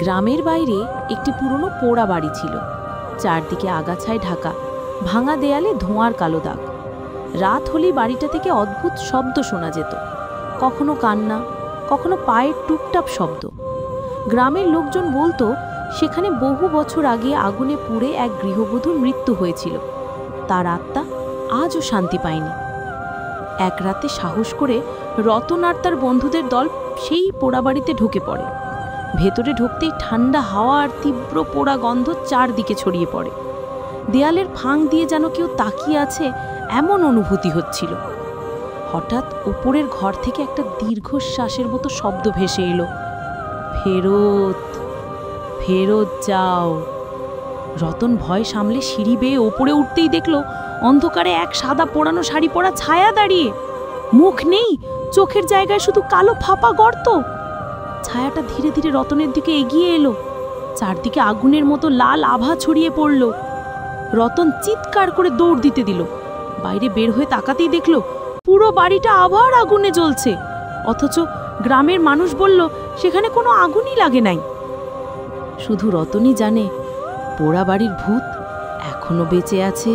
গ্রামের বাইরে একটি পুরনো পোড়া বাড়ি ছিল। চারদিকে আগাছায় ঢাকা, ভাঙা দেয়ালে ধোঁয়ার কালো দাগ। রাত হলেই বাড়িটা থেকে অদ্ভুত শব্দ শোনা যেত, কখনো কান্না, কখনো পায়ের টুপটাপ শব্দ। গ্রামের লোকজন বলতো সেখানে বহু বছর আগে আগুনে পুড়ে এক গৃহবধূর মৃত্যু হয়েছিল। তার আত্মা আজও শান্তি পায়নি। এক রাতে সাহস করে রতন আর তার বন্ধুদের দল সেই পোড়া বাড়িতে ঢুকে পড়ে। ভেতরে ঢুকতেই ঠান্ডা হাওয়া আর তীব্র পোড়া গন্ধ চারদিকে ছড়িয়ে পড়ে। দেয়ালের ফাঁক দিয়ে যেন কেউ তাকিয়ে আছে এমন অনুভূতি হচ্ছিল। হঠাৎ উপরের ঘর থেকে একটা দীর্ঘশ্বাসের মতো শব্দ ভেসে এলো, ফেরত, ফেরত যাও। রতন ভয় সামলে সিঁড়ি বেয়ে ওপরে উঠতেই দেখল অন্ধকারে এক সাদা পোড়ানো শাড়ি পরা ছায়া দাঁড়িয়ে। মুখ নেই, চোখের জায়গায় শুধু কালো ফাঁপা গর্ত। ছায়াটা ধীরে ধীরে রতনের দিকে এগিয়ে এলো। চারদিকে আগুনের মতো লাল আভা ছড়িয়ে পড়ল। রতন চিৎকার করে দৌড় দিতে দিল। বাইরে বের হয়ে তাকাতেই দেখল পুরো বাড়িটা আবার আগুনে জ্বলছে, অথচ গ্রামের মানুষ বলল সেখানে কোনো আগুনই লাগে নাই। শুধু রতনই জানে পোড়া বাড়ির ভূত এখনো বেঁচে আছে।